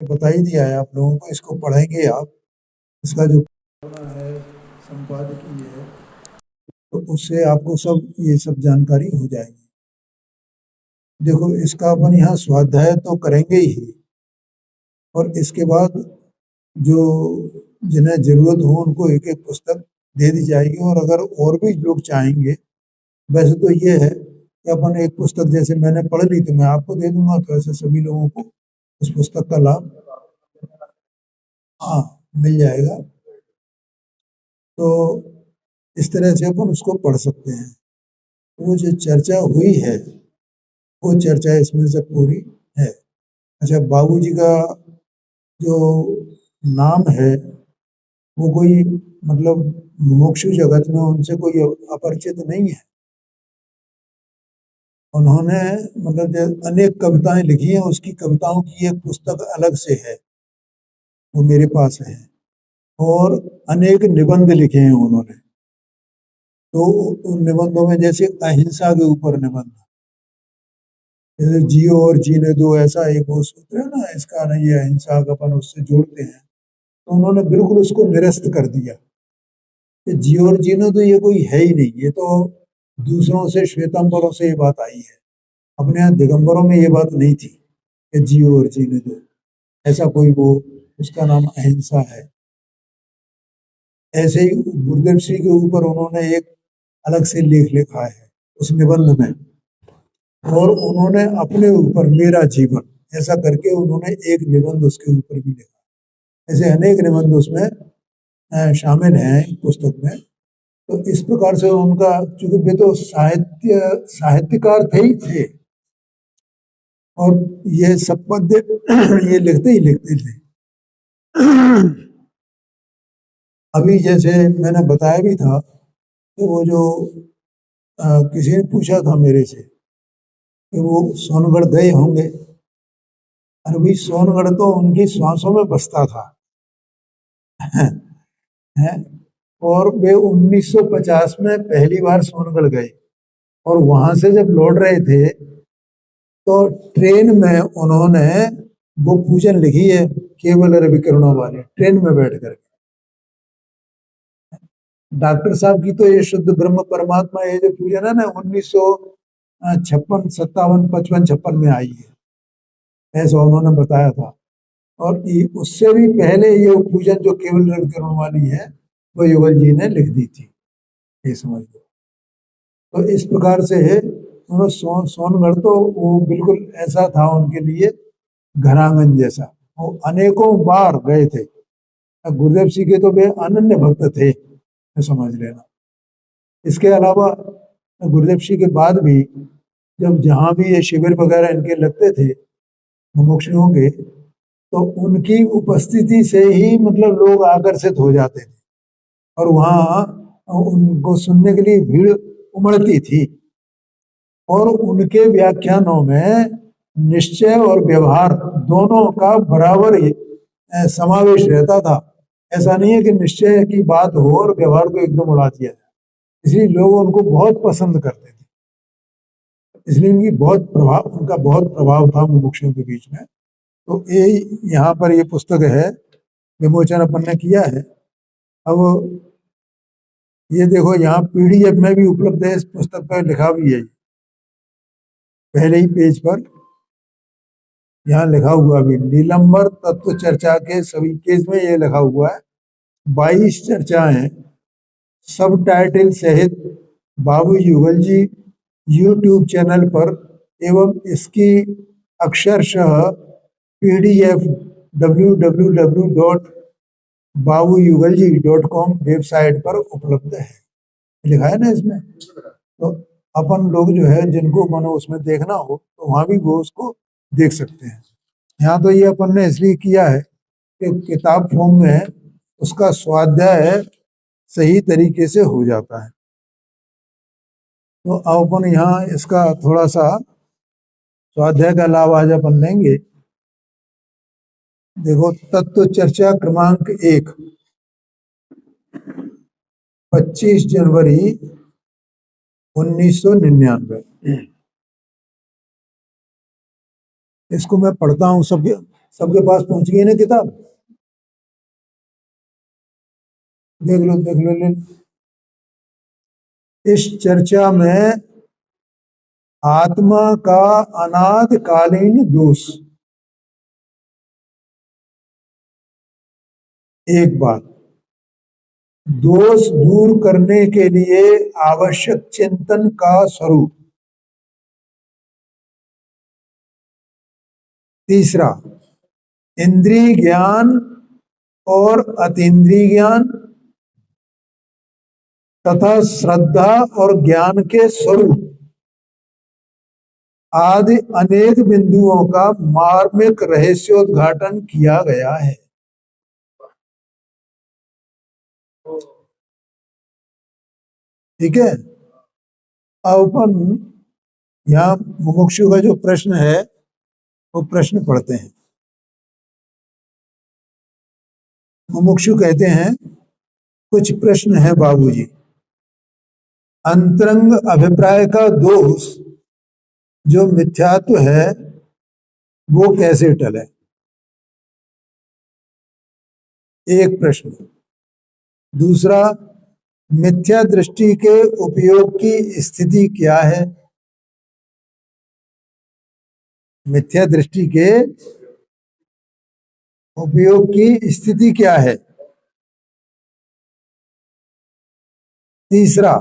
बता ही दिया है आप लोगों को, इसको पढ़ेंगे आप। इसका जो है संपादकीय है, तो उससे आपको सब ये सब जानकारी हो जाएगी। देखो, इसका अपन यहाँ स्वाध्याय तो करेंगे ही, और इसके बाद जो जिन्हें जरूरत हो उनको एक एक पुस्तक दे दी जाएगी। और अगर और भी लोग चाहेंगे, वैसे तो ये है कि अपन एक पुस्तक जैसे मैंने पढ़ ली तो मैं आपको दे दूंगा, तो ऐसे सभी लोगों को उस पुस्तक का लाभ, हाँ, मिल जाएगा। तो इस तरह से अपन उसको पढ़ सकते हैं। वो जो चर्चा हुई है, वो चर्चा इसमें से पूरी है। अच्छा, बाबूजी का जो नाम है, वो कोई मतलब मुमुक्षु जगत में उनसे कोई अपरिचित नहीं है। उन्होंने मतलब जो अनेक कविताएं लिखी हैं, उसकी कविताओं की एक पुस्तक अलग से है, वो मेरे पास है। और अनेक निबंध लिखे हैं उन्होंने। तो उन निबंधों में जैसे अहिंसा के ऊपर निबंध, जैसे जियो और जीने दो, ऐसा एक वो सूत्र है ना, इसका ना ये अहिंसा का अपन उससे जोड़ते हैं। तो उन्होंने बिल्कुल उसको निरस्त कर दिया कि जियो और जीने दो ये कोई है ही नहीं, ये तो दूसरों से, श्वेतांबरों से ये बात आई है। अपने यहाँ दिगंबरों में ये बात नहीं थी कि जियो और जीने दो, ऐसा कोई वो, उसका नाम अहिंसा है। ऐसे ही गुरुदेव श्री के ऊपर उन्होंने एक अलग से लेख लिखा है उस निबंध में, और उन्होंने अपने ऊपर मेरा जीवन ऐसा करके उन्होंने एक निबंध उसके ऊपर भी लिखा। ऐसे अनेक निबंध उसमें शामिल हैं पुस्तक में। तो इस प्रकार से उनका, चूंकि वे तो साहित्यकार थे ही थे, और ये सब पद्य ये लिखते ही लिखते थे। अभी जैसे मैंने बताया भी था कि वो जो किसी ने पूछा था मेरे से कि वो सोनगढ़ गए होंगे। अरे भाई, सोनगढ़ तो उनकी श्वासों में बसता था है। और वे 1950 में पहली बार सोनगढ़ गए, और वहां से जब लौट रहे थे तो ट्रेन में उन्होंने वो पूजन लिखी है, केवल रवि किरणों वाली, ट्रेन में बैठ कर। डॉक्टर साहब की तो ये शुद्ध ब्रह्म परमात्मा, ये जो पूजन है ना, 1956 57 55 56 में आई है, ऐसा उन्होंने बताया था। और उससे भी पहले ये पूजन जो केवल रवि किरणों वाली है, वो युगल जी ने लिख दी थी, ये समझ लो। तो इस प्रकार से उन्होंने सोनगढ़ तो वो बिल्कुल ऐसा था उनके लिए, घरांगन जैसा। वो अनेकों बार गए थे। गुरुदेव सिंह के तो वे अनन्य भक्त थे, समझ लेना। इसके अलावा गुरुदेव सिंह के बाद भी जब जहाँ भी ये शिविर वगैरह इनके लगते थे मुमुक्षुओं के, तो उनकी उपस्थिति से ही मतलब लोग आकर्षित हो जाते थे, और वहाँ उनको सुनने के लिए भीड़ उमड़ती थी। और उनके व्याख्यानों में निश्चय और व्यवहार दोनों का बराबर ही समावेश रहता था। ऐसा नहीं है कि निश्चय की बात हो और व्यवहार को एकदम उड़ा दिया जाए। इसलिए लोग उनको बहुत पसंद करते थे, इसलिए उनका बहुत प्रभाव था मुमुक्षुओं के बीच में। तो ये यहाँ पर ये पुस्तक है, विमोचन अपन ने किया है। अब ये देखो, यहाँ पीडीएफ में भी उपलब्ध है, इस पुस्तक पर लिखा भी है पहले ही पेज पर, यहाँ लिखा हुआ भी, नीलंबर तत्व चर्चा के सभी पेज में ये लिखा हुआ है। 22 चर्चाएं सब टाइटल सहित बाबू युगल जी यूट्यूब चैनल पर एवं इसकी अक्षरशः पीडीएफ www.babuyugalji.com वेबसाइट पर उपलब्ध है, लिखा है ना इसमें। तो अपन लोग जो है, जिनको मानो उसमें देखना हो तो वहां भी वो उसको देख सकते हैं। यहाँ तो ये अपन ने इसलिए किया है कि किताब फॉर्म में उसका स्वाध्याय सही तरीके से हो जाता है। तो अब अपन यहाँ इसका थोड़ा सा स्वाध्याय का लाभ आज अपन लेंगे। देखो, तत्व चर्चा क्रमांक 1, 25 जनवरी 1999। इसको मैं पढ़ता हूँ सबके सबके पास पहुंच गई ना किताब? देख लो देख लो, ले लो। इस चर्चा में आत्मा का अनादिकालीन दोष, एक बात, दोष दूर करने के लिए आवश्यक चिंतन का स्वरूप, तीसरा इंद्रिय ज्ञान और अतीन्द्रिय ज्ञान तथा श्रद्धा और ज्ञान के स्वरूप आदि अनेक बिंदुओं का मार्मिक रहस्योद्घाटन किया गया है। ठीक है, अब अपन यहाँ मुमुक्षु का जो प्रश्न है वो प्रश्न पढ़ते हैं। मुमुक्षु कहते हैं, कुछ प्रश्न है बाबूजी। अंतरंग अभिप्राय का दोष जो मिथ्यात्व है वो कैसे टले? एक प्रश्न। दूसरा, मिथ्या दृष्टि के उपयोग की स्थिति क्या है? मिथ्या दृष्टि के उपयोग की स्थिति क्या है? तीसरा,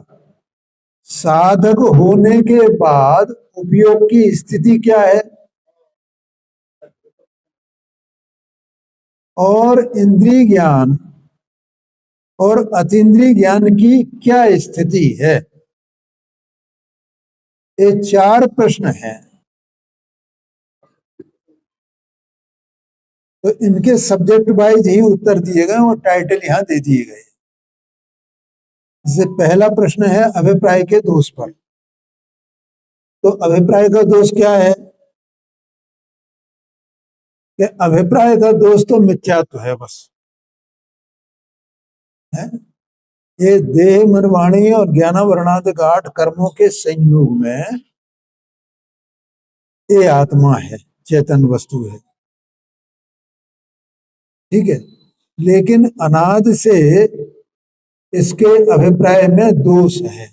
साधक होने के बाद उपयोग की स्थिति क्या है? और इंद्रिय ज्ञान और अतीन्द्रिय ज्ञान की क्या स्थिति है? ये चार प्रश्न हैं। तो इनके सब्जेक्ट वाइज ही उत्तर दिए गए और टाइटल यहां दे दिए गए। जैसे पहला प्रश्न है अभिप्राय के दोष पर। तो अभिप्राय का दोष क्या है? कि अभिप्राय का दोष तो मिथ्यात्व है बस, है? ये देह मन वाणी और ज्ञानावरणादि आठ कर्मों के संयोग में ये आत्मा है, चेतन वस्तु है। ठीक है, लेकिन अनादि से इसके अभिप्राय में दोष है।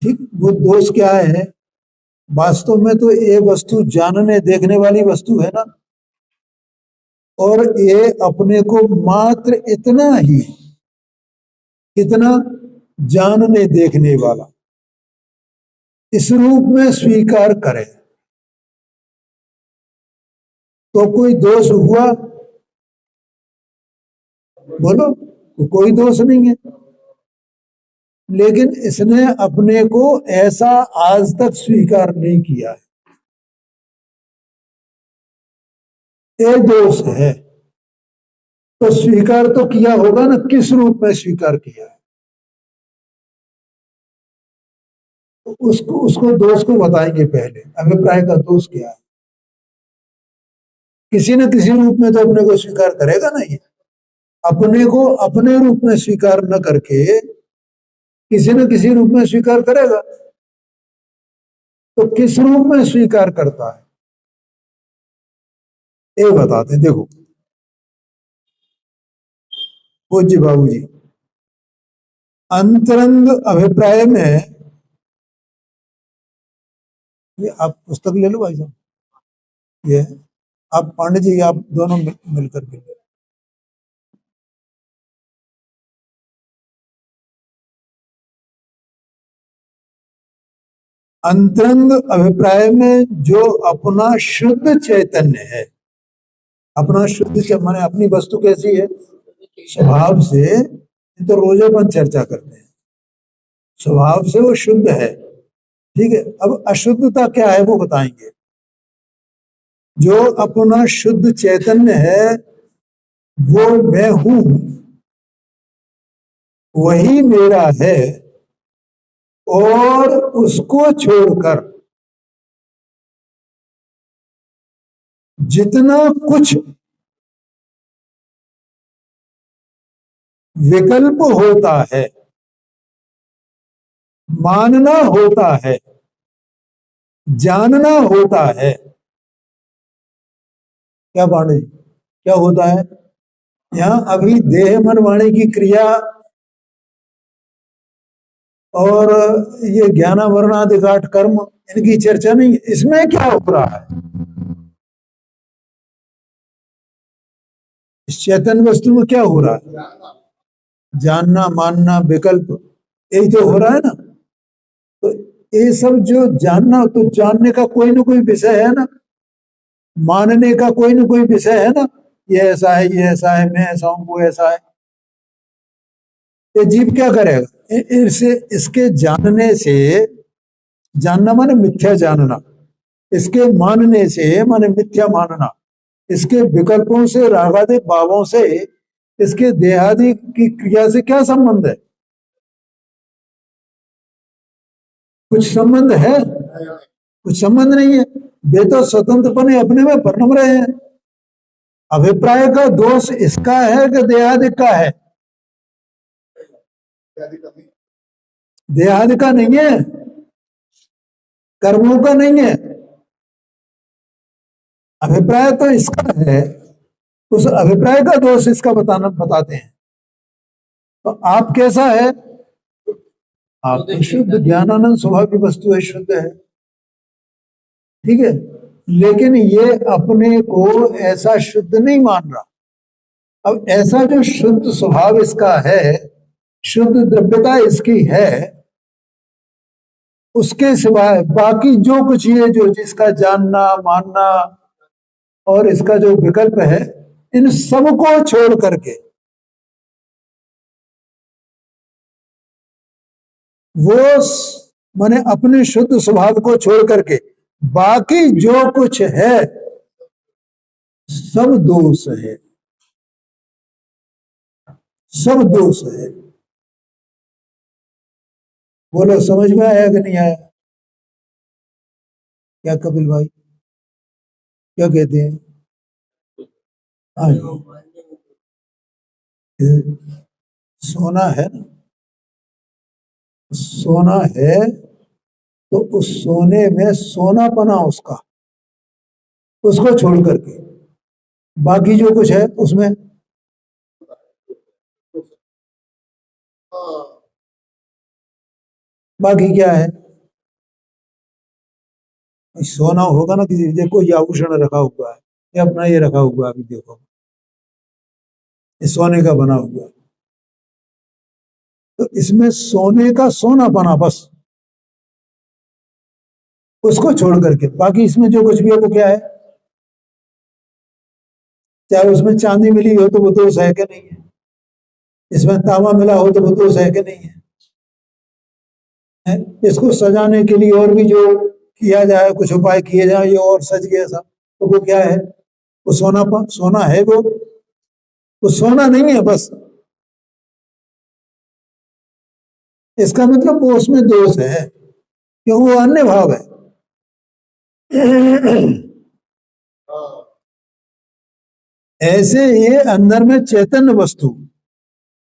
ठीक, वो दोष क्या है? वास्तव में तो ये वस्तु जानने देखने वाली वस्तु है ना, और ये अपने को मात्र इतना ही, इतना जानने देखने वाला, इस रूप में स्वीकार करे तो कोई दोष हुआ? बोलो, तो कोई दोष नहीं है। लेकिन इसने अपने को ऐसा आज तक स्वीकार नहीं किया है, ये दोष है। तो स्वीकार तो किया होगा ना, किस रूप में स्वीकार किया है? तो उसको दोष को बताएंगे। पहले अभिप्राय का दोष क्या है? किसी न किसी रूप में तो अपने को स्वीकार करेगा ना। ये अपने को अपने रूप में स्वीकार न करके किसी न किसी रूप में स्वीकार करेगा। तो किस रूप में स्वीकार करता है ये बताते। देखो पूज्य बाबू जी, अंतरंग अभिप्राय में, ये आप पुस्तक ले लो भाई साहब, ये आप पांडे जी आप दोनों मिलकर के। अंतरंग अभिप्राय में जो अपना शुद्ध चैतन्य है, अपना शुद्ध माने अपनी वस्तु कैसी है? स्वभाव से, तो रोज अपन चर्चा करते हैं, स्वभाव से वो शुद्ध है। ठीक है, अब अशुद्धता क्या है वो बताएंगे। जो अपना शुद्ध चैतन्य है वो मैं हूं, वही मेरा है, और उसको छोड़कर जितना कुछ विकल्प होता है, मानना होता है, जानना होता है, क्या पांडे जी, क्या होता है यहाँ? अभी देह मन वाणी की क्रिया और ये ज्ञानावरणादिकाठ कर्म, इनकी चर्चा नहीं, इसमें क्या हो रहा है? इस चैतन्य वस्तु में क्या हो रहा है? जानना, मानना, विकल्प, यही तो हो रहा है ना। तो ये सब जो जानना, तो जानने का कोई ना कोई विषय है ना, मानने का कोई ना कोई विषय है ना। ये ऐसा है, ये ऐसा है, मैं ऐसा हूं, वो ऐसा है। ये जीव क्या करेगा? इसे, इसके जानने से, जानना माने मिथ्या जानना, इसके मानने से माने मिथ्या मानना, इसके विकल्पों से, रागादि भावों से, इसके देहादि की क्रिया से क्या संबंध है? कुछ संबंध है? कुछ संबंध नहीं है। वे तो स्वतंत्रपने अपने में परम रहे हैं। अभिप्राय का दोष इसका है कि देहादि का है? देहादि का नहीं है, कर्मों का नहीं है। अभिप्राय तो इसका है, उस अभिप्राय का दोष इसका बताते हैं। तो आप कैसा है? आप शुद्ध ज्ञानानंद स्वभाव की वस्तु है, शुद्ध है, ठीक है। लेकिन ये अपने को ऐसा शुद्ध नहीं मान रहा। अब ऐसा जो शुद्ध स्वभाव इसका है, शुद्ध द्रव्यता इसकी है, उसके सिवाय बाकी जो कुछ ये जो जिसका जानना, मानना और इसका जो विकल्प है, इन सबको छोड़ करके वो माने अपने शुद्ध स्वभाव को छोड़ करके बाकी जो कुछ है सब दोष है, सब दोष है। बोलो समझ में आया कि नहीं आया? क्या कपिल भाई, क्या कहते हैं? हाँ जी, सोना है ना, सोना है तो उस सोने में सोनापना उसका, उसको छोड़ करके बाकी जो कुछ है उसमें बाकी क्या है? सोना होगा ना, किसी देखो ये आभूषण रखा हुआ है, ये अपना ये रखा हुआ है, अभी देखो ये सोने का बना हुआ है, तो इसमें सोने का सोनापना बस, उसको छोड़ करके बाकी इसमें जो कुछ भी है वो क्या है? चाहे उसमें चांदी मिली हो तो वो दोष है कि नहीं है? इसमें तांबा मिला हो तो वो दोष है कि नहीं है? इसको सजाने के लिए और भी जो किया जाए, कुछ उपाय किए जाए, ये और सज गया सब, तो वो क्या है? वो सोना है वो सोना नहीं है बस। इसका मतलब वो उसमें दोष है, क्यों? वो अन्य भाव है। ऐसे ये अंदर में चैतन्य वस्तु,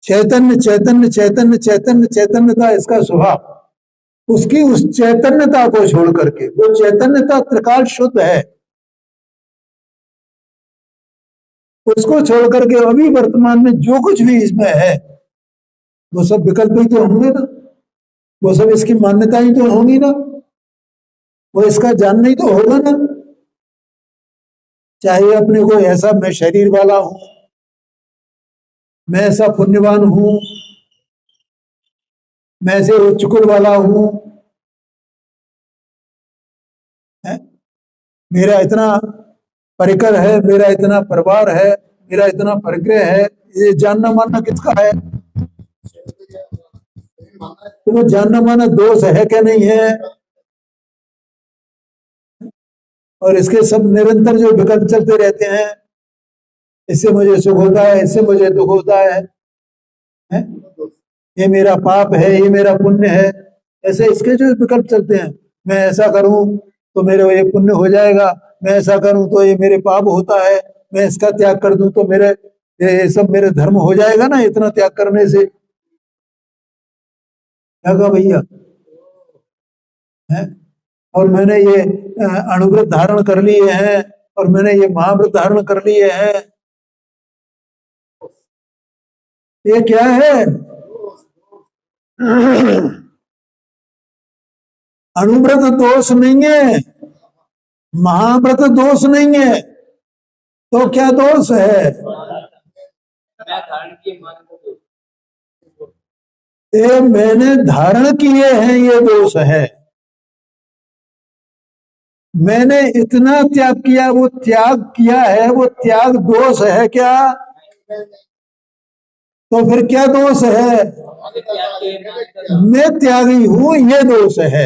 चैतन्य चैतन्य चैतन्य चैतन्य चैतन्यता इसका स्वभाव, उसकी उस चैतन्यता को छोड़ करके, वो चैतन्यता त्रिकाल शुद्ध है, उसको छोड़ करके अभी वर्तमान में जो कुछ भी इसमें है वो सब विकल्प ही तो होंगे ना, वो सब इसकी मान्यता ही तो होंगी ना, वो इसका जानना ही तो होगा ना। चाहे अपने को ऐसा, मैं शरीर वाला हूं, मैं ऐसा पुण्यवान हूं, मैं ऐसे उच्च कुल वाला हूं, मेरा इतना परिकर है, मेरा इतना परिवार है, मेरा इतना परिग्रह है, ये जानना मानना किसका है? तो वो जानना मानना दोष है क्या नहीं है? और इसके सब निरंतर जो विकल्प चलते रहते हैं, इससे मुझे सुख होता है, इससे मुझे दुख होता है? ये मेरा पाप है, ये मेरा पुण्य है, ऐसे इसके जो विकल्प चलते हैं। मैं ऐसा करूं तो मेरे ये पुण्य हो जाएगा, मैं ऐसा करूं तो ये मेरे पाप होता है, मैं इसका त्याग कर दूं तो मेरे ये सब मेरे धर्म हो जाएगा ना, इतना त्याग करने से। क्या कहा भैया है? और मैंने ये अणुव्रत धारण कर लिए हैं, और मैंने ये महाव्रत धारण कर लिए हैं, ये क्या है? अनुव्रत दोष नहीं है, महाव्रत दोष नहीं है, तो क्या दोष है? ये मैंने धारण किए हैं, ये दोष है। मैंने इतना त्याग किया, वो त्याग किया है, वो त्याग दोष है क्या? तो फिर क्या दोष है? मैं त्यागी हूं, ये दोष है।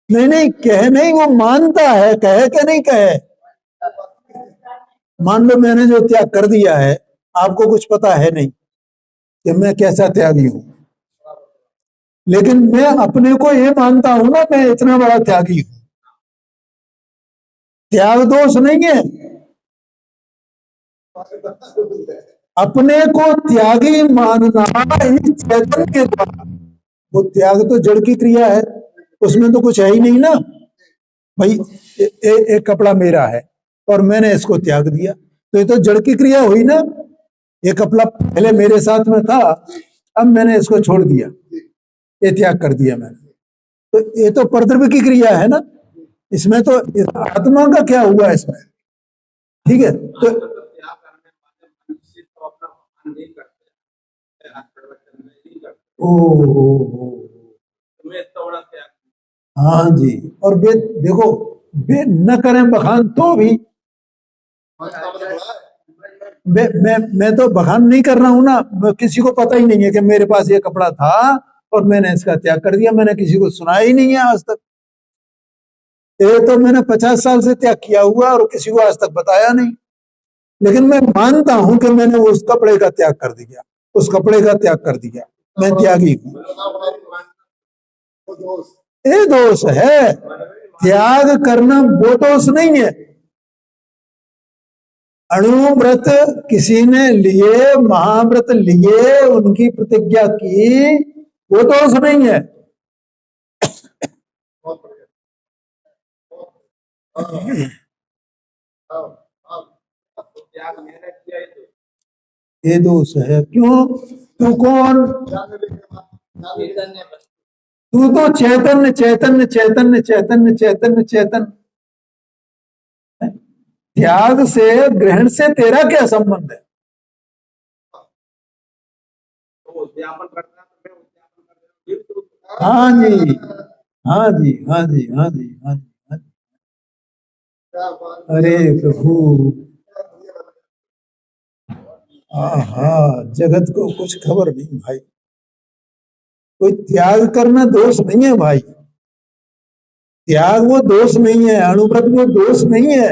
नहीं नहीं, कह नहीं, वो मानता है, कहे कि नहीं कहे। मान लो मैंने जो त्याग कर दिया है, आपको कुछ पता है नहीं कि मैं कैसा त्यागी हूं, लेकिन मैं अपने को ये मानता हूं ना, मैं इतना बड़ा त्यागी हूं। त्याग दोष नहीं है। अपने को त्यागी मानना इस चैतन्य के द्वारा, वो त्याग तो जड़ की क्रिया है, उसमें तो कुछ है ही नहीं ना भाई। एक कपड़ा मेरा है और मैंने इसको त्याग दिया, तो ये तो जड़ की क्रिया हुई ना। ये कपड़ा पहले मेरे साथ में था, अब मैंने इसको छोड़ दिया, ये त्याग कर दिया मैंने, तो ये तो परद्रव्य की क्रिया है ना। इसमें तो आत्मा का क्या हुआ इसमें? ठीक है, तो ओ हाँ जी। और वे देखो, वे न करें बखान तो भी मैं तो बखान नहीं कर रहा हूं ना। किसी को पता ही नहीं है कि मेरे पास ये कपड़ा था और मैंने इसका त्याग कर दिया, मैंने किसी को सुनाया ही नहीं है आज तक। ये तो मैंने 50 साल से त्याग किया हुआ और किसी को आज तक बताया नहीं, लेकिन मैं मानता हूं कि मैंने उस कपड़े का त्याग कर दिया, उस कपड़े का त्याग कर दिया, मैं त्यागी हूं। ये दोष है, त्याग करना वो दोष नहीं है। अणुव्रत किसी ने लिए, महाव्रत लिए, उनकी प्रतिज्ञा की, वो दोष नहीं है। ये दोष है। क्यों? तू कौन? तू तो चैतन्य चैतन्य चैतन्य चैतन्य चैतन्य चैतन्य। त्याग से, ग्रहण से तेरा क्या संबंध है? हाँ जी, हाँ जी, हाँ जी, हाँ जी, हाँ जी, हाँ जी। अरे प्रभु, आहा, जगत को कुछ खबर नहीं भाई। कोई त्याग करना दोष नहीं है भाई, त्याग वो दोष नहीं है, अणुव्रत वो दोष नहीं है,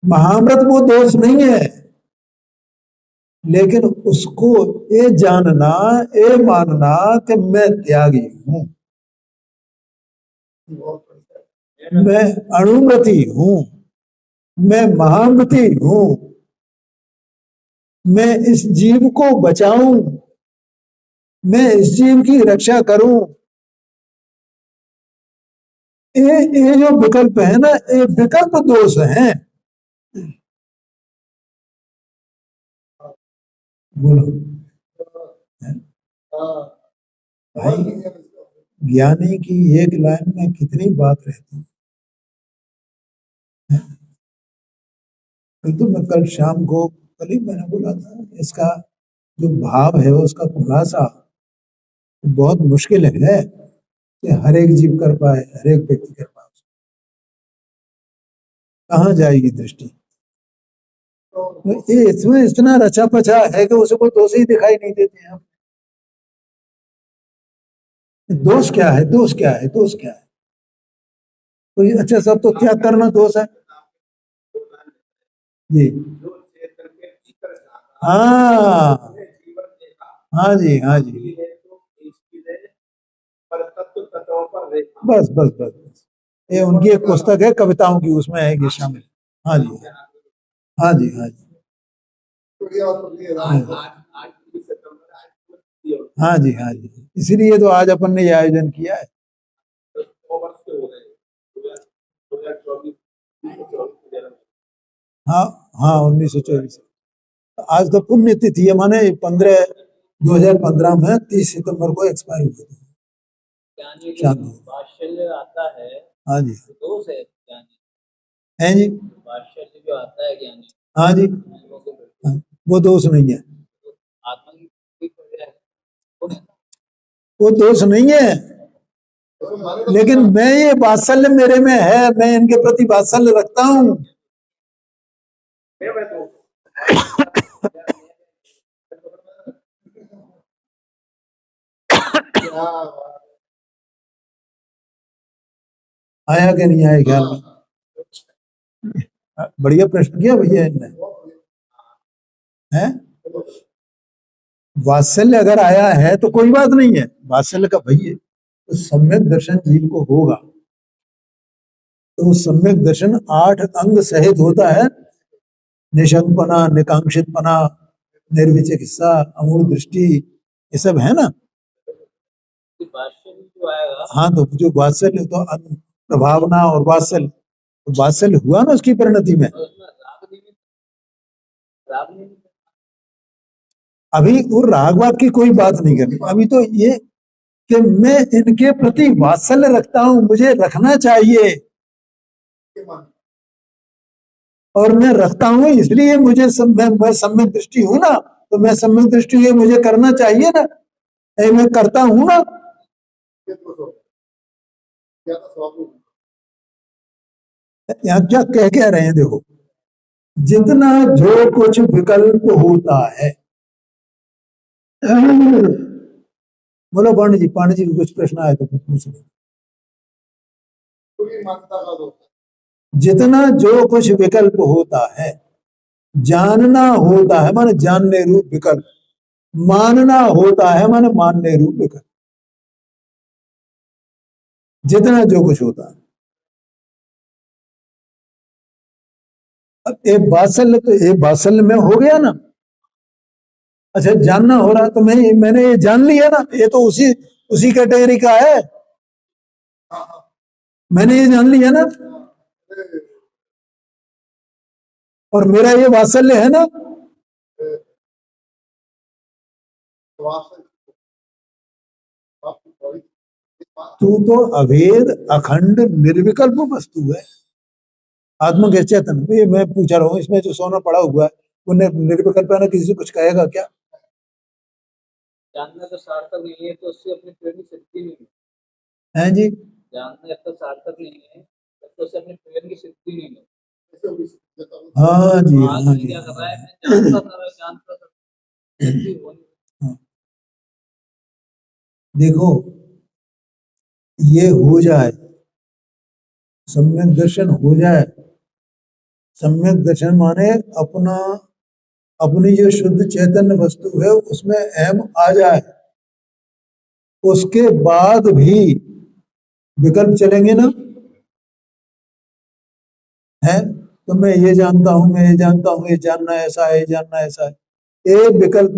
महाव्रत वो दोष नहीं है, लेकिन उसको ये जानना, ये मानना कि मैं त्यागी हूं, मैं अणुव्रती हूं, मैं महाव्रती हूं, मैं इस जीव को बचाऊं, मैं इस जीव की रक्षा करूं। ये जो विकल्प है ना, ये विकल्प दोष हैं। बोलो भाई, ज्ञानी की एक लाइन में कितनी बात रहती है। तो मैं कल शाम को, कल ही मैंने बोला था, इसका जो भाव है उसका खुलासा बहुत मुश्किल है कि हर एक जीव कर पाए, हर एक व्यक्ति कर पाए। कहाँ जाएगी दृष्टि? तो ये इसमें इतना रचा पचा है कि उसको दोष ही दिखाई नहीं देते हैं। दोष क्या है? दोष क्या है? दोष क्या है? तो अच्छा, सब तो त्याग करना दोष है जी। हाँ हाँ जी, हाँ जी, बस बस बस बस। ये उनकी एक पुस्तक है कविताओं की, उसमें है ये शामिल। हाँ जी, हाँ जी, हाँ जी, हाँ जी, हाँ जी। इसीलिए तो आज अपन ने ये आयोजन किया है। हाँ हाँ 1924। आज तो पुण्य तिथि है, माने 2015 में 30 सितंबर को एक्सपायर हुए थे। ज्ञानी को शांति। वात्सल्य आता है, हाँ जी, तो दोष है ज्ञानी, है जी, वात्सल्य जो आता है ज्ञानी हाँ जी, जीवों के प्रति, हाँ, वो दोष नहीं है, तो आत्मा की वजह है, वो नहीं। वो दोष नहीं है। लेकिन मैं ये वात्सल्य मेरे में है, मैं इनके प्रति वात्सल्य रखता हूँ। आया कि नहीं आया ख्याल में? बढ़िया प्रश्न किया भैया इनने, है? वात्सल्य अगर आया है तो कोई बात नहीं है, वात्सल्य का भैया तो सम्यक दर्शन जीव को होगा, तो सम्यक दर्शन 8 अंग सहित होता है। निशंकपना, निकांक्षितपना, निर्विचिकित्सा, अमूढ़ दृष्टि, ये सब है ना। वात्सल्य जो आएगा, हाँ, तो जो वात्सल्य तो प्रभावना और वात्सल्य, तो वात्सल्य हुआ ना उसकी परिणति में। और उसमें राग नहीं, अभी वो रागवाद की कोई बात नहीं करनी, अभी तो ये कि मैं इनके प्रति वात्सल्य रखता हूं, मुझे रखना चाहिए, और मैं रखता हूं इसलिए मुझे मैं सम्यक दृष्टि हूं ना, तो मैं सम्यक दृष्टि है, मुझे करना चाहिए ना, मैं करता हूं ना। यहाँ क्या कह रहे हैं देखो, जितना जो कुछ विकल्प होता है। बोलो पांडे जी कुछ प्रश्न आए तो पूछ लो। जितना जो कुछ विकल्प होता है, जानना होता है माने जानने रूप विकल्प, मानना होता है माने मानने रूप विकल्प, जितना जो कुछ होता है। अब एक वात्सल्य तो एक वात्सल्य में हो गया ना। अच्छा, जानना हो रहा तो मैंने ये जान लिया ना, ये तो उसी कैटेगरी का है, मैंने ये जान लिया ना, और मेरा ये वात्सल्य है ना। तू तो अभेद अखंड निर्विकल्प वस्तु है, आत्मा के चेतन। ये मैं पूछ रहा हूँ, इसमें जो सोना पड़ा हुआ है वो निर्विकल्प है ना, किसी से कुछ कहेगा क्या? जानना तो सार्थक नहीं है, तो उससे अपनी प्रेम की सिद्धि नहीं है जी, जानना तो सार्थक नहीं है, तो उससे अपनी प्रेम की सिद्धि नहीं है। हाँ जी, हाँ जी, क्या कर रहा है, मैं जानता था हाँ। देखो, ये हो जाए, सम्यक दर्शन हो जाए, सम्यक दर्शन माने अपनी जो शुद्ध चैतन्य वस्तु है उसमें अहम आ जाए, उसके बाद भी विकल्प चलेंगे ना, है? तो मैं ये जानता हूं, मैं ये जानता हूं, ये जानना ऐसा है, ये जानना ऐसा है, एक विकल्प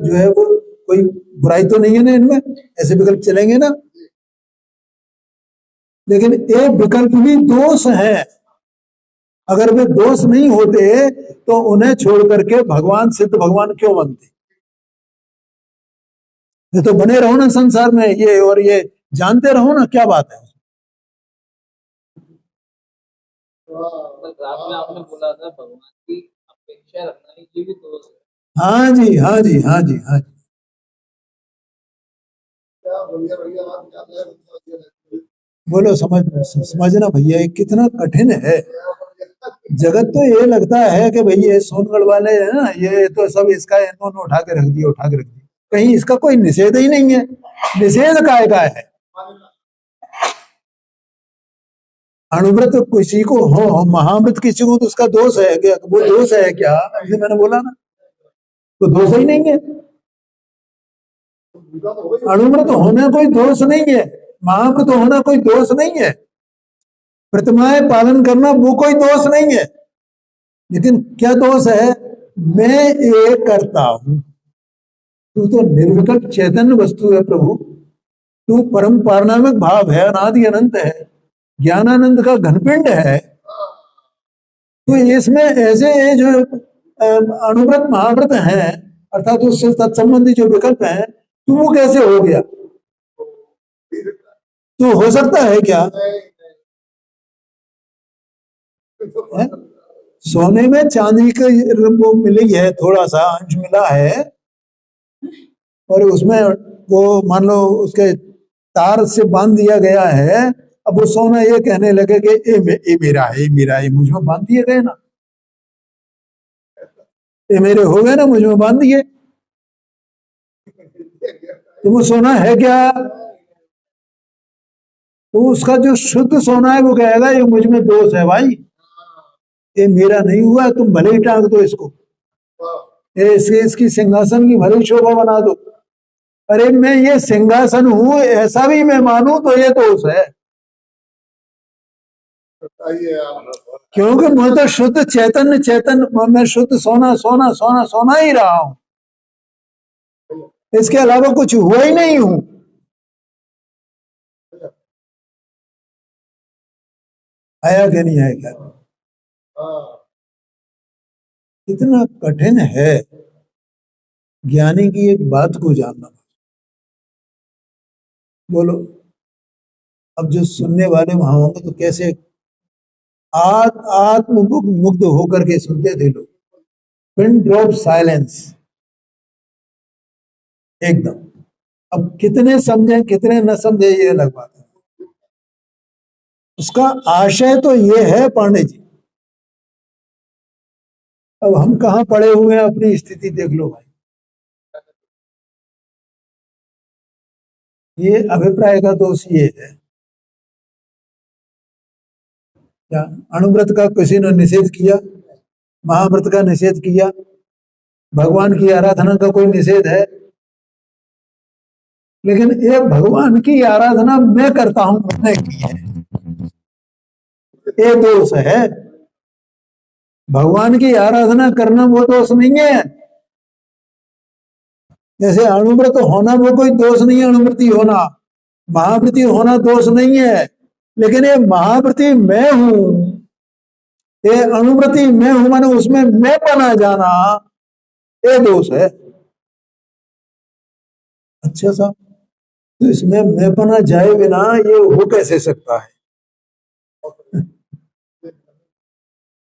जो है वो कोई बुराई तो नहीं है ना इनमें, ऐसे विकल्प चलेंगे ना। लेकिन एक विकल्प भी दोष है, अगर वे दोष नहीं होते तो उन्हें छोड़ करके भगवान सिद्ध भगवान क्यों बनते? ये तो बने रहो ना संसार में, ये और ये जानते रहो ना, क्या बात है? आपने बोला था भगवान की अपेक्षा रखना ही ये भी दोष है। हाँ जी, हाँ जी, हाँ जी, हाँ जी। बोलो, समझना भैया, ये कितना कठिन है जगत। तो ये लगता है कि भाई ये सोनगढ़ वाले है ना, ये तो सब इसका इन्होंने उठा के रख दिया, उठा के रख दिया, कहीं इसका कोई निषेध ही नहीं है। निषेध काय का है? अणुव्रत किसी को हो, महामृत किसी को, तो उसका दोष है क्या? वो दोष है क्या? जैसे मैंने बोला ना, तो दोष ही नहीं है। अणुव्रत होना कोई दोष नहीं है, महामृत होना कोई दोष नहीं है, प्रतिमाएं पालन करना वो कोई दोष नहीं है। लेकिन क्या दोष है? मैं ये करता हूं। तू तो निर्विकल्प चैतन्य वस्तु है प्रभु, तू परम पारणामिक भाव है, अनादि अनंत है, ज्ञानानंद का घनपिंड है, तो इसमें ऐसे जो अनुव्रत महाव्रत हैं, अर्थात उससे तत्संबंधी जो विकल्प हैं, तो वो कैसे हो गया? तो हो सकता है क्या है? सोने में चांदी का वो मिली है, थोड़ा सा अंश मिला है, और उसमें वो मान लो उसके तार से बांध दिया गया है। अब वो सोना ये कहने लगे कि ये मेरा है, ये मेरा है, मुझ में बांध दिए गए ना, ये मेरे हो गए ना, मुझ में बांध दिए, तो वो सोना है क्या? तो उसका जो शुद्ध सोना है वो कहेगा ये मुझ में दोष है भाई, ये मेरा नहीं हुआ, तुम भले ही टांग दो इसको, इसकी सिंहासन की भले ही शोभा बना दो। अरे मैं ये सिंहासन हूं ऐसा भी मैं मानूं तो ये दोष है, क्योंकि मैं तो शुद्ध चैतन्य मैं शुद्ध सोना सोना सोना सोना ही रहा हूं, इसके अलावा कुछ हुआ ही नहीं हूं। आया क्या नहीं आया क्या? इतना कठिन है ज्ञानी की एक बात को जानना। बोलो, अब जो सुनने वाले वहां होंगे तो कैसे आत्म मुग्ध होकर के सुनते थे लोग, पिन ड्रॉप साइलेंस एकदम। अब कितने समझे कितने न समझे ये अलग बात है, उसका आशय तो ये है पांडे जी। अब हम कहाँ पड़े हुए हैं, अपनी स्थिति देख लो भाई। ये अभिप्राय का दोष ये है क्या? अणुव्रत का किसी ने निषेध किया, महाव्रत का निषेध किया, भगवान की आराधना का कोई निषेध है? लेकिन ये भगवान की आराधना मैं करता हूं, मैंने की है, ये दोष है। भगवान की आराधना करना वो दोष नहीं है। जैसे अणुव्रत होना वो कोई दोष नहीं है, अणुव्रति होना, महाव्रति होना दोष नहीं है। लेकिन ये महाव्रति मैं हूं, ये अणुव्रति मैं हूं, माने उसमें मैं बना जाना, ये दोष है। अच्छा साहब, तो इसमें मैं बना जाए बिना ये हो कैसे सकता है?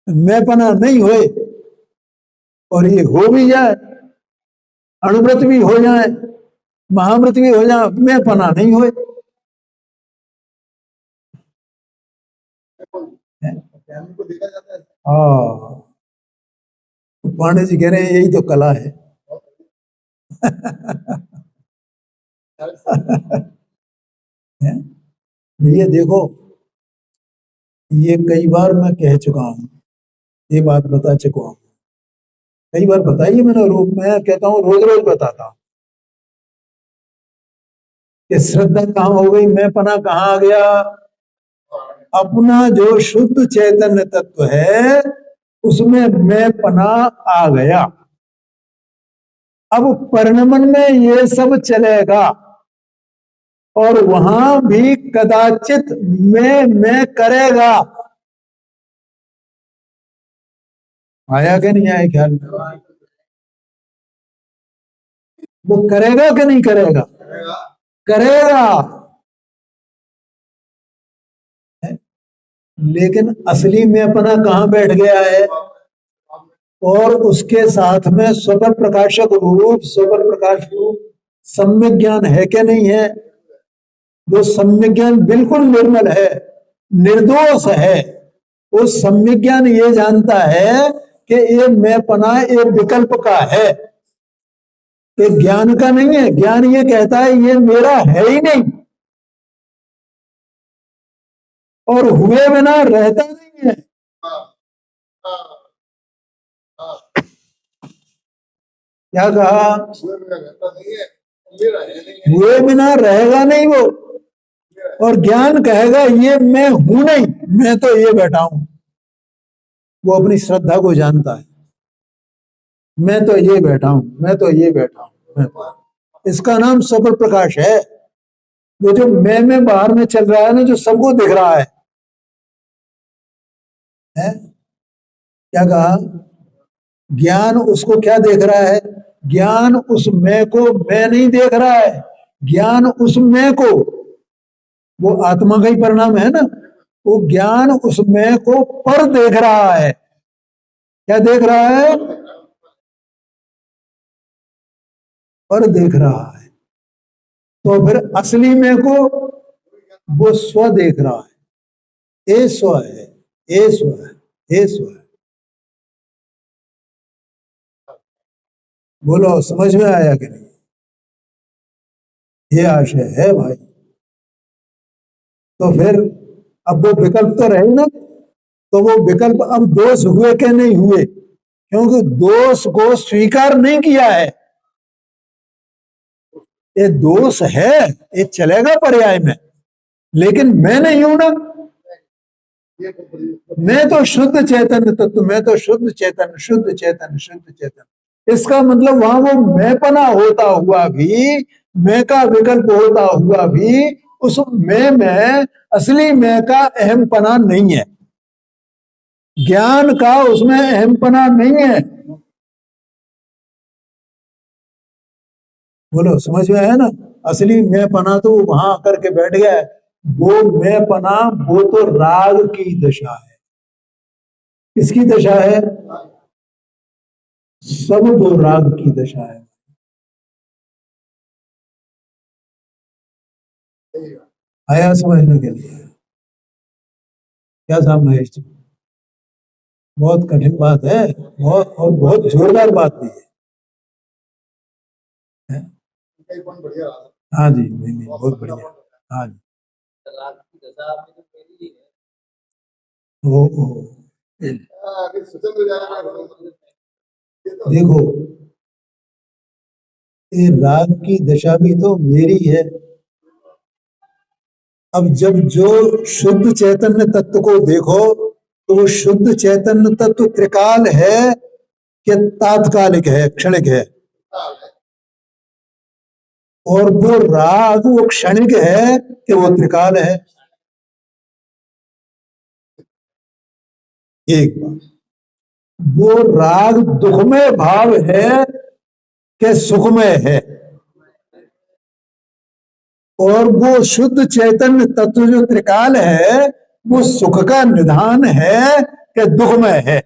मैं पना नहीं होए और ये हो भी जाए, अणुव्रत भी हो जाए, महाव्रत भी हो जाए, मैं पना नहीं होए। हाँ, पांडे जी कह रहे हैं यही तो कला है। ये देखो, ये कई बार मैं कह चुका हूं, ये बात बता चुका हूं, कई बार बताई है मैंने, रूप में कहता हूं, रोज रोज बताता हूं कि श्रद्धा कहाँ हो गई, मैं पना कहाँ आ गया? अपना जो शुद्ध चैतन्य तत्व है उसमें मैं पना आ गया। अब परिणमन में ये सब चलेगा और वहां भी कदाचित मैं करेगा। आया कि नहीं आया ख्याल में? वो करेगा कि नहीं करेगा? करेगा। लेकिन असली में अपना कहां बैठ गया है? और उसके साथ में स्वपर प्रकाशक रूप, स्वपर प्रकाश रूप सम्यक ज्ञान है क्या नहीं है? वो सम्यक ज्ञान बिल्कुल निर्मल है, निर्दोष है। वो सम्यक ज्ञान ये जानता है कि ये मैं पना ये विकल्प का है, ये ज्ञान का नहीं है। ज्ञान ये कहता है ये मेरा है ही नहीं, और हुए बिना रहता नहीं है। क्या कहा? हुए बिना रहेगा नहीं वो, और ज्ञान कहेगा ये मैं हूं नहीं, मैं तो ये बैठा हूं। वो अपनी श्रद्धा को जानता है, मैं तो ये बैठा हूं, मैं तो ये बैठा हूं, मैं तो। इसका नाम स्वपर प्रकाश है। वो जो मैं बाहर में चल रहा है ना, जो सबको दिख रहा है? क्या कहा? ज्ञान उसको क्या देख रहा है? ज्ञान उस मैं को मैं नहीं देख रहा है, ज्ञान उस मैं को, वो आत्मा का ही परिणाम है ना, वो ज्ञान उस मैं को पर देख रहा है। क्या देख रहा है? पर देख रहा है। तो फिर असली मैं को वो स्व देख रहा है, ए स्व है, ए स्व है, ए स्व है। बोलो समझ में आया कि नहीं? ये आशय है भाई। तो फिर अब वो विकल्प तो रहे ना, तो वो विकल्प अब दोष हुए कि नहीं हुए? क्योंकि दोष को स्वीकार नहीं किया है। ये दोष है, ये चलेगा पर्याय में, लेकिन मैं नहीं हूं ना। मैं तो शुद्ध चैतन्य तत्व, मैं तो शुद्ध चैतन्य, शुद्ध चैतन्य, शुद्ध चैतन्य। इसका मतलब वहां वो मैंपना होता हुआ भी, मैं का विकल्प होता हुआ भी, उस मैं में असली मैं का अहमपना नहीं है, ज्ञान का उसमें अहमपना नहीं है। बोलो समझ में आया ना? असली मैं पना तो वहां आकर के बैठ गया है। वो मैं पना वो तो राग की दशा है। किसकी दशा है? सब वो राग की दशा है। आया समझने के लिए? क्या साहब महेश जी? बहुत कठिन बात है, बहुत, और बहुत जोरदार बात भी है। हाँ जी, नहीं नहीं, बहुत बढ़िया। हाँ जी। राग की दशा में तो मेरी है। देखो, ये राग की दशा भी तो मेरी है। अब जब जो शुद्ध चैतन्य तत्व को देखो, तो वो शुद्ध चैतन्य तत्व त्रिकाल है कि तात्कालिक है, क्षणिक है? और वो राग वो क्षणिक है कि वो त्रिकाल है? एक बात, वो राग दुखमय भाव है कि सुखमय है? और वो शुद्ध चैतन्य तत्व जो त्रिकाल है, वो सुख का निधान है कि दुखमय है?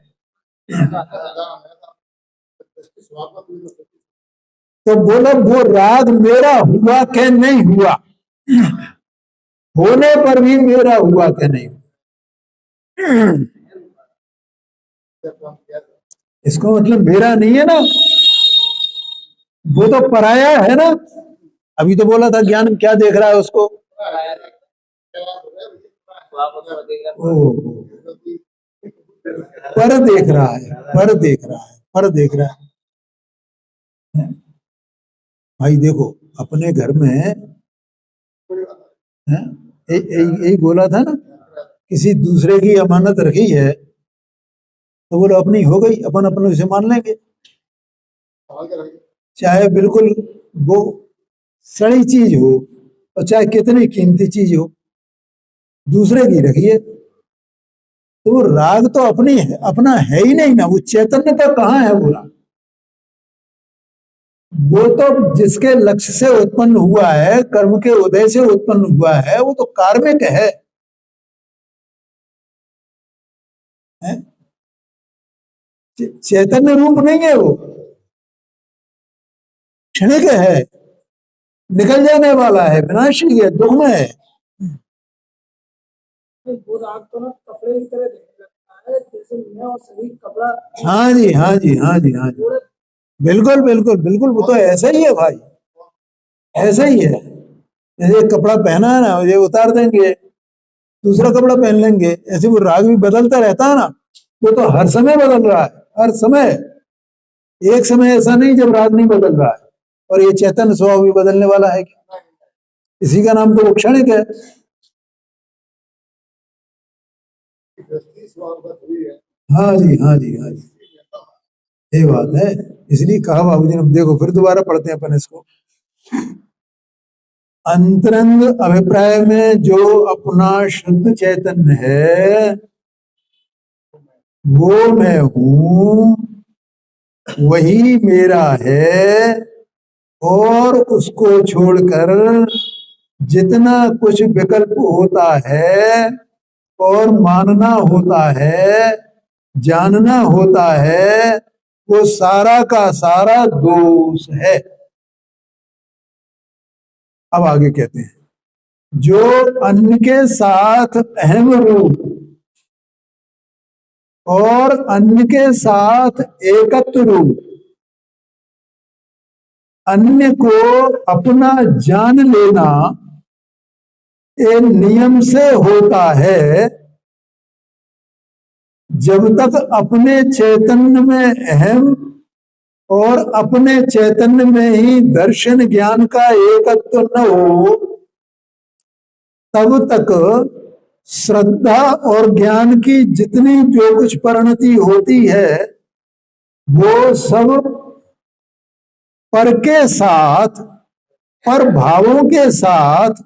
तो बोलो वो राग मेरा हुआ कि नहीं हुआ? होने पर भी मेरा हुआ कि नहीं? इसको मतलब मेरा नहीं है ना, वो तो पराया है ना। अभी तो बोला था ज्ञान क्या देख रहा है उसको? ओ, पर देख रहा है, पर देख रहा है, पर देख रहा है। भाई देखो, अपने घर में यही बोला था ना, किसी दूसरे की अमानत रखी है तो बोलो अपनी हो गई, अपन अपने से मान लेंगे, चाहे बिल्कुल वो सड़ी चीज हो और चाहे कितनी कीमती चीज हो, दूसरे की रखिए तो वो राग तो अपनी है, अपना है ही नहीं ना। वो चैतन्य तो कहाँ है वो राग? वो तो जिसके लक्ष्य से उत्पन्न हुआ है, कर्म के उदय से उत्पन्न हुआ है, वो तो कार्मिक है, है? चैतन्य रूप नहीं है वो, क्षणिक है, निकल जाने वाला है, विनाशी है, दुख में है। वो राग तो ना कपड़े की तरह दिखने लगता है, जैसे मैं और शरीर कपड़ा। हाँ जी, हाँ जी, हाँ जी, हाँ जी, बिल्कुल बिल्कुल बिल्कुल, वो तो ऐसा ही है भाई, ऐसा ही है। जैसे कपड़ा पहना है ना, ये उतार देंगे, दूसरा कपड़ा पहन लेंगे, ऐसे वो राग भी बदलता रहता है ना। वो तो हर समय बदल रहा है, हर समय। एक समय ऐसा नहीं जब राग नहीं बदल रहा है। और ये चेतन स्वभाव भी बदलने वाला है क्या? इसी का नाम तो वो क्षणिक है। हाँ जी, हाँ जी, हाँ जी, ये बात है। इसलिए कहा बाबूजी ने, देखो फिर दोबारा पढ़ते हैं अपन इसको। अंतरंग अभिप्राय में जो अपना शुद्ध चैतन्य है, वो मैं हूं, वही मेरा है, और उसको छोड़कर जितना कुछ विकल्प होता है और मानना होता है, जानना होता है, वो सारा का सारा दोष है। अब आगे कहते हैं, जो अन्न के साथ अहम रूप और अन्न के साथ एकत्व रूप अन्य को अपना जान लेना एक नियम से होता है, जब तक अपने चैतन्य में अहम और अपने चैतन्य में ही दर्शन ज्ञान का एकत्व न हो, तब तक श्रद्धा और ज्ञान की जितनी जो कुछ परिणति होती है वो सब पर के साथ, पर भावों के साथ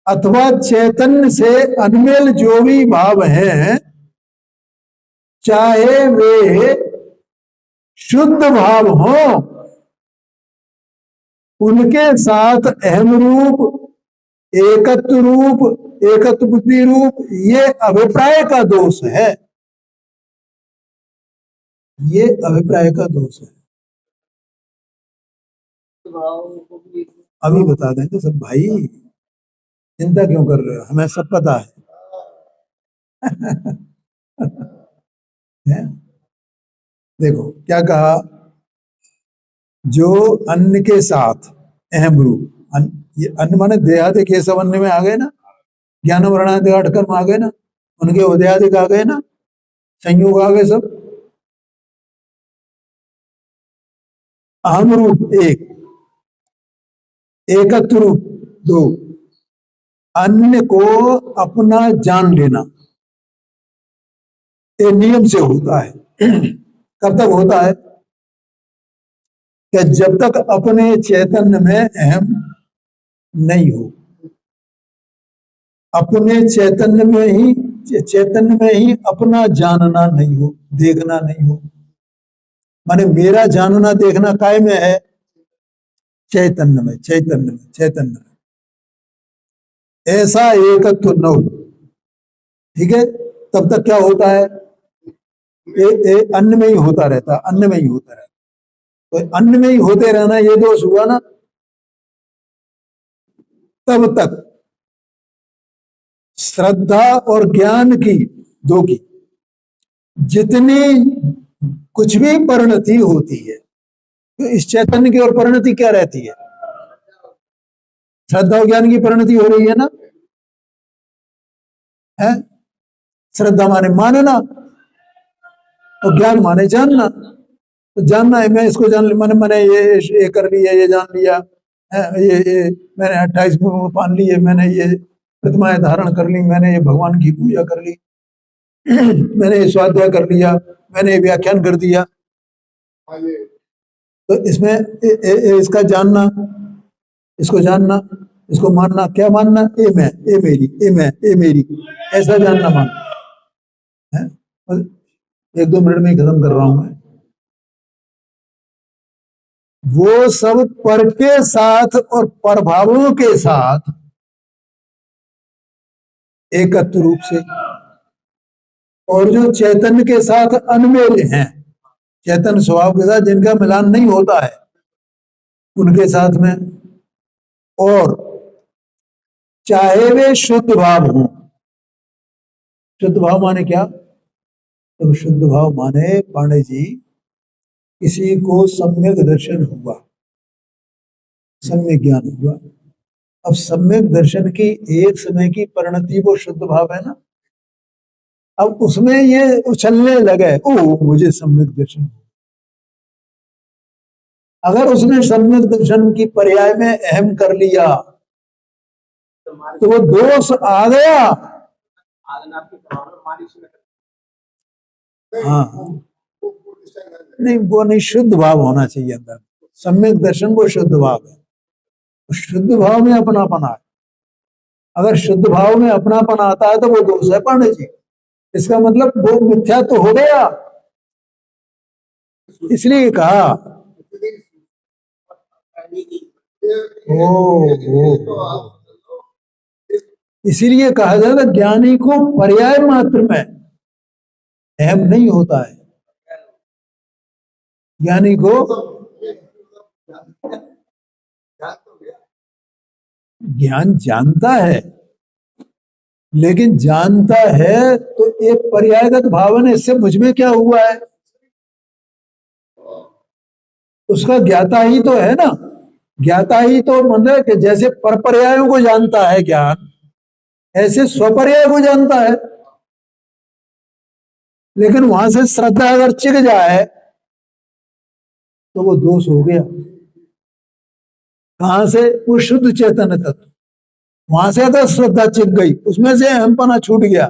अथवा चैतन्य से अनमेल जो भी भाव हैं, चाहे वे शुद्ध भाव हो, उनके साथ अहम रूप, एकत्व रूप, एकत्व बुद्धि रूप, ये अभिप्राय का दोष है। ये अभिप्राय का दोष है। अभी बता देंगे सब भाई, चिंता क्यों कर रहे हो, हमें सब पता है। देखो क्या कहा, जो अन्न के साथ अहम रूप, ये अन्न माने देहादि केशव अन्न में आ गए ना, ज्ञान वर्णादि आठ कर्म आ गए ना, उनके उदयादिक आ गए ना, संयोग आ गए सब। अहम रूप एक, एकत्व रूप दो, अन्य को अपना जान लेना ये नियम से होता है। कब तक होता है कि जब तक अपने चैतन्य में अहम नहीं हो, अपने चैतन्य में ही अपना जानना नहीं हो, देखना नहीं हो। माने मेरा जानना देखना काय में है, चैतन्य में, चैतन्य में, चैतन्य में। ऐसा एकत्व न हो, ठीक है, तब तक क्या होता है, अन्न में ही होता रहता, अन्न में ही होता रहता। तो अन्न में ही होते रहना ये दोष हुआ ना। तब तक श्रद्धा और ज्ञान की, दो की, जितनी कुछ भी परिणति होती है, तो इस चैतन्य की ओर परिणति क्या रहती है, श्रद्धा और ज्ञान की परिणति हो रही है ना, है? श्रद्धा माने मानना और ज्ञान माने जानना। तो जानना है, मैं इसको जान, मैंने ये कर लिया, ये जान लिया है, ये मैंने 28 गुण पान लिए, मैंने ये प्रतिमाएं धारण कर ली, मैंने ये भगवान की पूजा कर ली, मैंने ये स्वाध्याय कर लिया, मैंने ये व्याख्यान कर दिया। तो इसमें इसका जानना, इसको जानना, इसको मानना, क्या मानना, ये मैं, ये मेरी, ये मैं, ये मेरी, ऐसा जानना मानना है। 1-2 मिनट में ही खत्म कर रहा हूं मैं। वो सब पर के साथ और प्रभावों के साथ एकत्व रूप से, और जो चैतन्य के साथ अनमेल हैं, चैतन्य स्वभाव के साथ जिनका मिलान नहीं होता है, उनके साथ में, और चाहे वे शुद्ध भाव हों। शुद्ध भाव माने क्या, तो शुद्ध भाव माने पांडे जी, किसी को सम्यक दर्शन हुआ, सम्यक ज्ञान हुआ। अब सम्यक दर्शन की एक समय की परिणति वो शुद्ध भाव है ना। अब उसमें ये उछलने लगे, ओ मुझे सम्यक दर्शन हुआ। अगर उसने सम्यक दर्शन की पर्याय में अहम कर लिया तो वो दोष आ गया। हाँ, नहीं, वो नहीं, शुद्ध भाव होना चाहिए अंदर। सम्यक दर्शन वो शुद्ध भाव है, शुद्ध भाव में अपनापन आए। अगर शुद्ध भाव में अपनापन आता है तो वो दोष है पांडे जी। इसका मतलब वो मिथ्या तो हो गया। इसलिए कहा ओ, इसीलिए कहा जाता है ज्ञानी को पर्याय मात्र में अहम नहीं होता है। ज्ञानी को ज्ञान जानता है, लेकिन जानता है तो एक पर्यायगत भावन है, इससे मुझ में क्या हुआ है, उसका ज्ञाता ही तो है ना। ज्ञाता ही तो मतलब कि जैसे परपर्यायों को जानता है ज्ञान, ऐसे स्वपर्याय को जानता है। लेकिन वहां से श्रद्धा अगर चिक जाए तो वो दोष हो गया। कहां से? वो शुद्ध चेतन तत्व, वहां से अगर श्रद्धा चिक गई, उसमें से अहमपना छूट गया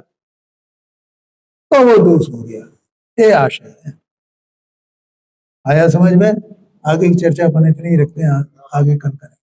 तो वो दोष हो गया। ये आशय है। आया समझ में? आगे की चर्चा अपन इतनी ही रखते हैं, आगे कल करें।